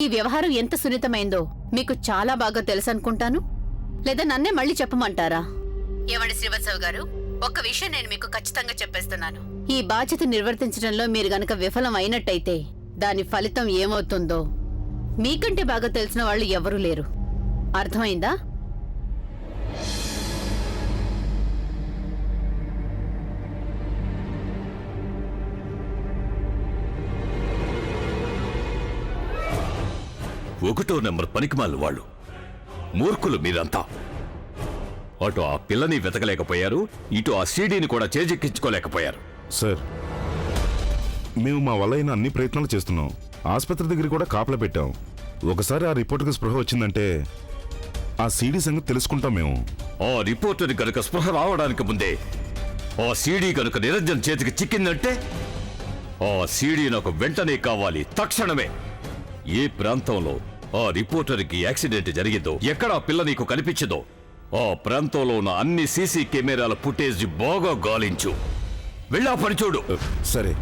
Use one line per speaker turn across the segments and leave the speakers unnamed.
ఈ వ్యవహారం ఎంత సున్నితమైందో మీకు చాలా బాగా తెలుసనుకుంటాను. లేదా నన్నే మళ్ళీ చెప్పమంటారా? ఏమండి శ్రీవత్సవ్ గారు, ఒక్క విషయం నేను మీకు ఖచ్చితంగా చెప్పేస్తున్నాను. ఈ బాధ్యత నిర్వర్తించడంలో మీరు గనక విఫలం అయినట్టయితే దాని ఫలితం ఏమవుతుందో మీకంటే బాగా తెలిసిన వాళ్ళు ఎవరూ లేరు. అర్థమైందా?
ఒకటో నెంబర్ పనికిమాలి వాళ్ళు, మూర్ఖులు మీరంతా. అటు ఆ పిల్లని వెతకలేకపోయారు, ఇటు ఆ సీడీని కూడా చేజెక్కించుకోలేకపోయారు.
సార్, మేము మా వల్ల అయిన అన్ని ప్రయత్నాలు చేస్తున్నాం. ఆసుపత్రి దగ్గర కూడా కాపలా పెట్టాం. ఒకసారి ఆ రిపోర్ట్కి స్పృహ వచ్చిందంటే ఆ సీడీ సంగతి తెలుసుకుంటాం మేము.
ఆ రిపోర్టుని కనుక స్పృహ రావడానికి ముందే ఆ సీడీ కనుక నిరంజన్ చేతికి చిక్కిందంటే ఆ సీడీ నాకు వెంటనే కావాలి, తక్షణమే. ఏ ప్రాంతంలో ఆ రిపోర్టర్కి యాక్సిడెంట్ జరిగిందో, ఎక్కడ ఆ పిల్ల నీకు కనిపించిందో ఆ ప్రాంతంలో ఉన్న అన్ని సీసీ కెమెరాల ఫుటేజ్ బాగా గాలించు. వెళ్ళా పని చూడు.
సరే.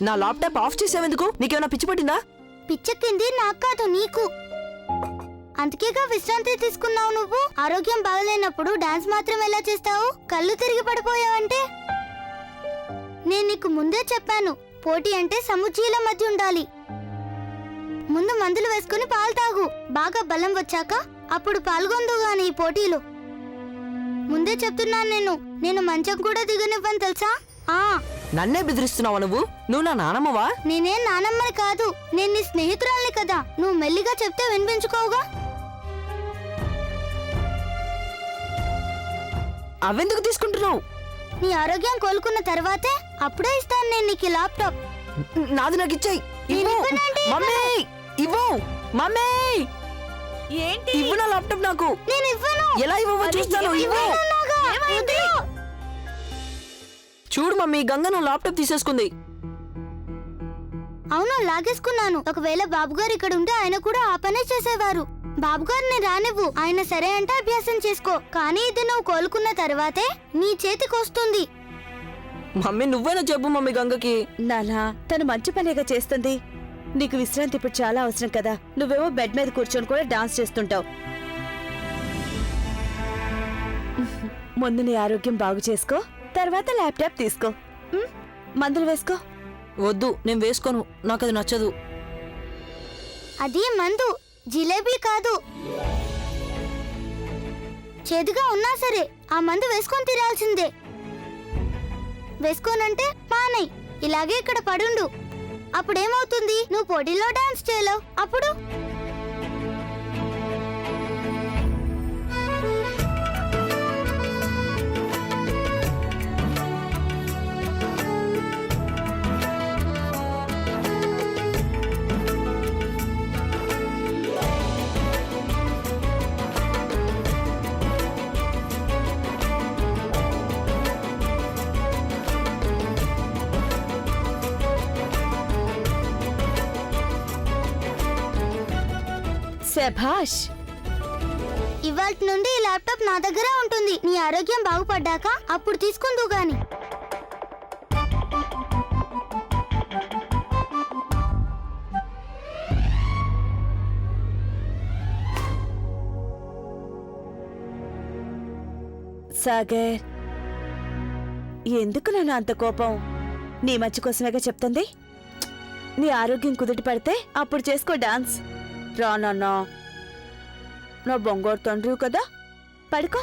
నా ల్యాప్టాప్ ఆఫ్ చేసేందుకు నీకేమైనా పిచ్చి పట్టిందా?
పిచ్చెక్కింది నాకు కాదు, నీకు. అందుకేగా విశ్రాంతి తీసుకున్నావు నువ్వు. ఆరోగ్యం బాగలేనప్పుడు డాన్స్ మాత్రం ఎలా చేస్తావు? కళ్ళు తిరిగి పడిపోయావంటే. నేను నీకు ముందే చెప్పాను, పోటీ అంటే సముజ్జీల మధ్య ఉండాలి. ముందు మందులు వేసుకుని పాలు తాగు. బాగా బలం వచ్చాక అప్పుడు పాల్గొందుగాని ఈ పోటీలో. ముందే చెప్తున్నాను, నేను మంచం కూడా దిగనివ్వను తెలుసా?
నన్నే బెదిరిస్తున్నావా నువ్వు? నువ్వు నా నానమ్మవా?
నేనేం నానమ్మని కాదు, నేను నీ స్నేహితురాల్ని కదా. నువ్వు మెల్లిగా చెప్తే వినిపించుకోవుగా.
అవెందుకు తీసుకుంటున్నావు?
నీ ఆరోగ్యం కోలుకున్న తర్వాతే అప్పుడే ఇస్తాను నేను నీకు ల్యాప్టాప్.
నాది నాకు ఇచ్చేయి. మమ్మీ ఇవ్వు. మమ్మీ ఏంటి? ఇవ్వు నా ల్యాప్టాప్ నాకు.
నేను ఇవ్వను.
ఎలా ఇవ్వవో చూస్తాను. ఇవ్వు. చూడు మమ్మీ, గంగ నా ల్యాప్టాప్ తీసేసుకుంది.
అవును, లాగేసుకున్నాను. ఒకవేళ బాబుగారు ఇక్కడ ఉంటే ఆయన కూడా ఆ పనే చేసేవారు. బాబుగారిని రానివ్వు, ఆయన సరే అంటే అభ్యాసం చేసుకో. కానీ ఇది నువ్వు కోలుకున్న తర్వాతే నీ చేతికి వస్తుంది.
మమ్మీ నువ్వేనా చెప్పు మమ్మీ గంగకి.
నాలా తను మంచి పనిగా చేస్తుంది. నీకు విశ్రాంతి ఇప్పుడు చాలా అవసరం కదా. నువ్వేమో బెడ్ మీద కూర్చొని కూడా డాన్స్ చేస్తుంటావు. ముందు నీ ఆరోగ్యం బాగు చేసుకో, తర్వాత ల్యాప్టాప్ తీసుకో. మందులు వేసుకో.
వద్దు, నేను వేసుకోను. నాకు అది నచ్చదు.
అది మందు, జిలేబీ కాదు. చేదుగా ఉన్నా సరే ఆ మందు వేసుకొని తినాల్సిందే. వేసుకోనంటే మానై, ఇలాగే ఇక్కడ పడుండు. అప్పుడేమవుతుంది? నువ్వు పోటీలో డాన్స్ చేయలేవు. అప్పుడు
శభాష్.
ఇవాల్టి నుండి ఈ ల్యాప్టాప్ నా దగ్గర ఉంటుంది. నీ ఆరోగ్యం బాగుపడ్డాక అప్పుడు తీసుకుందు గాని.
సాగర్, ఎందుకు నన్ను అంత కోపం? నీ మంచి కోసమేగా చెప్తుంది. నీ ఆరోగ్యం కుదుటి పడితే అప్పుడు చేసుకో డాన్స్. రానన్నా, నా బొంగోరు తండ్రి కదా, పడుకో.